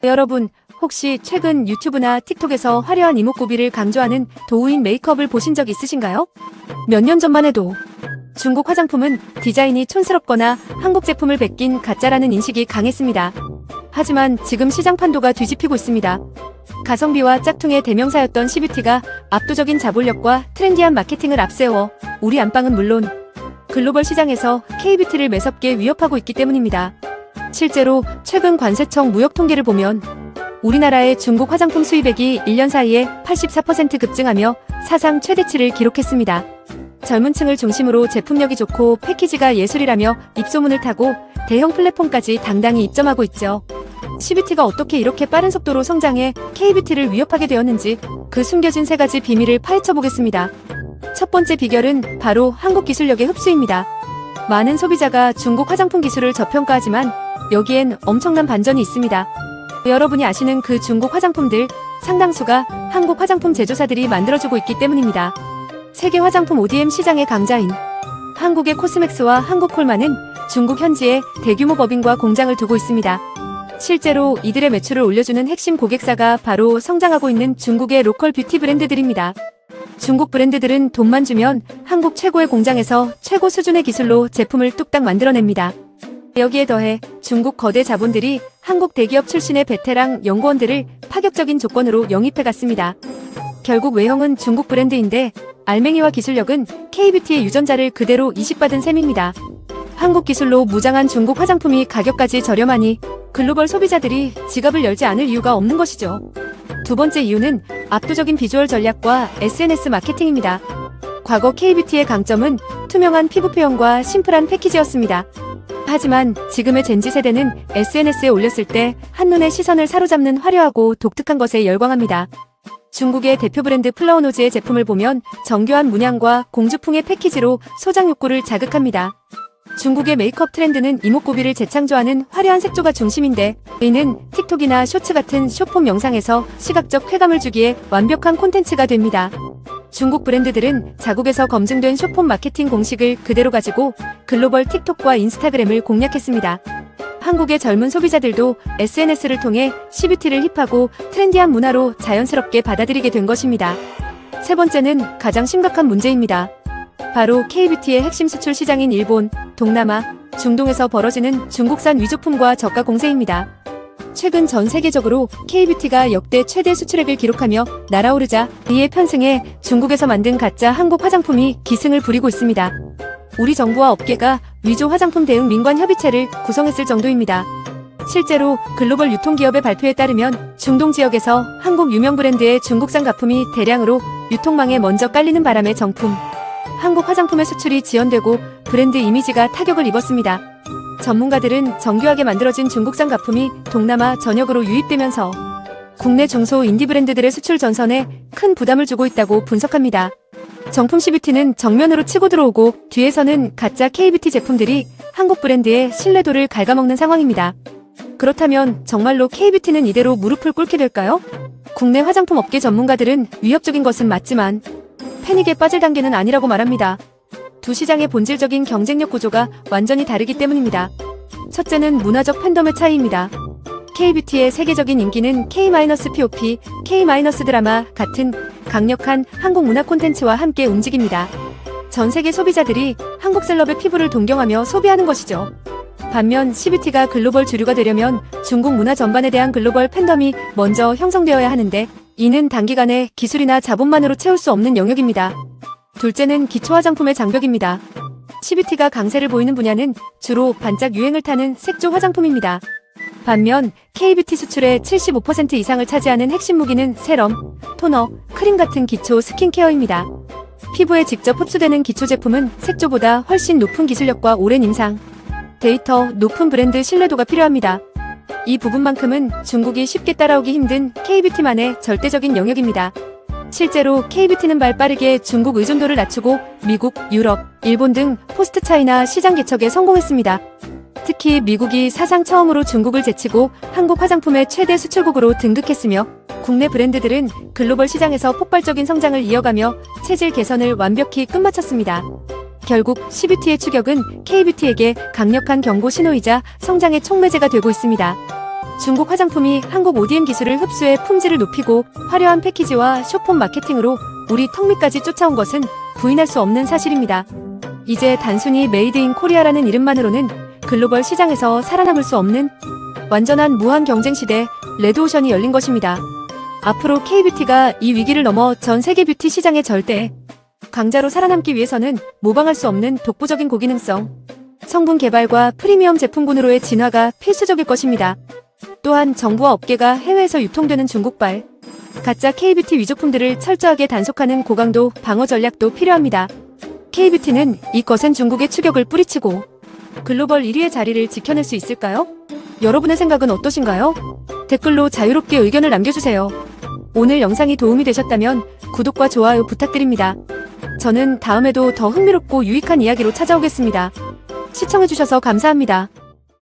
여러분, 혹시 최근 유튜브나 틱톡에서 화려한 이목구비를 강조하는 도우인 메이크업을 보신 적 있으신가요? 몇 년 전만 해도 중국 화장품은 디자인이 촌스럽거나 한국 제품을 베낀 가짜라는 인식이 강했습니다. 하지만 지금 시장 판도가 뒤집히고 있습니다. 가성비와 짝퉁의 대명사였던 C뷰티가 압도적인 자본력과 트렌디한 마케팅을 앞세워 우리 안방은 물론 글로벌 시장에서 K뷰티를 매섭게 위협하고 있기 때문입니다. 실제로 최근 관세청 무역 통계를 보면 우리나라의 중국 화장품 수입액이 1년 사이에 84% 급증하며 사상 최대치를 기록했습니다. 젊은 층을 중심으로 제품력이 좋고 패키지가 예술이라며 입소문을 타고 대형 플랫폼까지 당당히 입점하고 있죠. C뷰티가 어떻게 이렇게 빠른 속도로 성장해 K뷰티를 위협하게 되었는지 그 숨겨진 세 가지 비밀을 파헤쳐 보겠습니다. 첫 번째 비결은 바로 한국 기술력의 흡수입니다. 많은 소비자가 중국 화장품 기술을 저평가하지만 여기엔 엄청난 반전이 있습니다. 여러분이 아시는 그 중국 화장품들 상당수가 한국 화장품 제조사들이 만들어주고 있기 때문입니다. 세계 화장품 ODM 시장의 강자인 한국의 코스맥스와 한국콜마는 중국 현지에 대규모 법인과 공장을 두고 있습니다. 실제로 이들의 매출을 올려주는 핵심 고객사가 바로 성장하고 있는 중국의 로컬 뷰티 브랜드들입니다. 중국 브랜드들은 돈만 주면 한국 최고의 공장에서 최고 수준의 기술로 제품을 뚝딱 만들어냅니다. 여기에 더해 중국 거대 자본들이 한국 대기업 출신의 베테랑 연구원들을 파격적인 조건으로 영입해갔습니다. 결국 외형은 중국 브랜드인데 알맹이와 기술력은 K뷰티의 유전자를 그대로 이식받은 셈입니다. 한국 기술로 무장한 중국 화장품이 가격까지 저렴하니 글로벌 소비자들이 지갑을 열지 않을 이유가 없는 것이죠. 두 번째 이유는 압도적인 비주얼 전략과 SNS 마케팅입니다. 과거 K뷰티의 강점은 투명한 피부 표현과 심플한 패키지였습니다. 하지만 지금의 젠지 세대는 SNS에 올렸을 때 한눈에 시선을 사로잡는 화려하고 독특한 것에 열광합니다. 중국의 대표 브랜드 플라워노즈의 제품을 보면 정교한 문양과 공주풍의 패키지로 소장 욕구를 자극합니다. 중국의 메이크업 트렌드는 이목구비를 재창조하는 화려한 색조가 중심인데 이는 틱톡이나 쇼츠 같은 숏폼 영상에서 시각적 쾌감을 주기에 완벽한 콘텐츠가 됩니다. 중국 브랜드들은 자국에서 검증된 숏폼 마케팅 공식을 그대로 가지고 글로벌 틱톡과 인스타그램을 공략했습니다. 한국의 젊은 소비자들도 SNS를 통해 C뷰티를 힙하고 트렌디한 문화로 자연스럽게 받아들이게 된 것입니다. 세 번째는 가장 심각한 문제입니다. 바로 K뷰티의 핵심 수출 시장인 일본, 동남아, 중동에서 벌어지는 중국산 위조품과 저가 공세입니다. 최근 전 세계적으로 K뷰티가 역대 최대 수출액을 기록하며 날아오르자 이에 편승해 중국에서 만든 가짜 한국 화장품이 기승을 부리고 있습니다. 우리 정부와 업계가 위조 화장품 대응 민관협의체를 구성했을 정도입니다. 실제로 글로벌 유통기업의 발표에 따르면 중동 지역에서 한국 유명 브랜드의 중국산 가품이 대량으로 유통망에 먼저 깔리는 바람에 정품 한국 화장품의 수출이 지연되고 브랜드 이미지가 타격을 입었습니다. 전문가들은 정교하게 만들어진 중국산 가품이 동남아 전역으로 유입되면서 국내 중소 인디 브랜드들의 수출 전선에 큰 부담을 주고 있다고 분석합니다. 정품 C뷰티는 정면으로 치고 들어오고 뒤에서는 가짜 K뷰티 제품들이 한국 브랜드의 신뢰도를 갉아먹는 상황입니다. 그렇다면 정말로 K뷰티는 이대로 무릎을 꿇게 될까요? 국내 화장품 업계 전문가들은 위협적인 것은 맞지만 패닉에 빠질 단계는 아니라고 말합니다. 두 시장의 본질적인 경쟁력 구조가 완전히 다르기 때문입니다. 첫째는 문화적 팬덤의 차이입니다. K뷰티의 세계적인 인기는 K-POP, K-드라마 같은 강력한 한국 문화 콘텐츠와 함께 움직입니다. 전 세계 소비자들이 한국 셀럽의 피부를 동경하며 소비하는 것이죠. 반면 C뷰티가 글로벌 주류가 되려면 중국 문화 전반에 대한 글로벌 팬덤이 먼저 형성되어야 하는데 이는 단기간에 기술이나 자본만으로 채울 수 없는 영역입니다. 둘째는 기초 화장품의 장벽입니다. C뷰티가 강세를 보이는 분야는 주로 반짝 유행을 타는 색조 화장품입니다. 반면 K뷰티 수출의 75% 이상을 차지하는 핵심 무기는 세럼, 토너, 크림 같은 기초 스킨케어입니다. 피부에 직접 흡수되는 기초 제품은 색조보다 훨씬 높은 기술력과 오랜 임상, 데이터, 높은 브랜드 신뢰도가 필요합니다. 이 부분만큼은 중국이 쉽게 따라오기 힘든 K뷰티만의 절대적인 영역입니다. 실제로 K뷰티는 발빠르게 중국 의존도를 낮추고 미국, 유럽, 일본 등 포스트 차이나 시장 개척에 성공했습니다. 특히 미국이 사상 처음으로 중국을 제치고 한국 화장품의 최대 수출국으로 등극했으며 국내 브랜드들은 글로벌 시장에서 폭발적인 성장을 이어가며 체질 개선을 완벽히 끝마쳤습니다. 결국 C뷰티의 추격은 K뷰티에게 강력한 경고 신호이자 성장의 촉매제가 되고 있습니다. 중국 화장품이 한국 ODM 기술을 흡수해 품질을 높이고 화려한 패키지와 쇼폼 마케팅으로 우리 턱밑까지 쫓아온 것은 부인할 수 없는 사실입니다. 이제 단순히 메이드 인 코리아라는 이름만으로는 글로벌 시장에서 살아남을 수 없는 완전한 무한 경쟁 시대 레드오션이 열린 것입니다. 앞으로 K-뷰티가 이 위기를 넘어 전 세계 뷰티 시장의 절대 강자로 살아남기 위해서는 모방할 수 없는 독보적인 고기능성, 성분 개발과 프리미엄 제품군으로의 진화가 필수적일 것입니다. 또한 정부와 업계가 해외에서 유통되는 중국발, 가짜 K-뷰티 위조품들을 철저하게 단속하는 고강도 방어 전략도 필요합니다. K-뷰티는 이 거센 중국의 추격을 뿌리치고 글로벌 1위의 자리를 지켜낼 수 있을까요? 여러분의 생각은 어떠신가요? 댓글로 자유롭게 의견을 남겨주세요. 오늘 영상이 도움이 되셨다면 구독과 좋아요 부탁드립니다. 저는 다음에도 더 흥미롭고 유익한 이야기로 찾아오겠습니다. 시청해주셔서 감사합니다.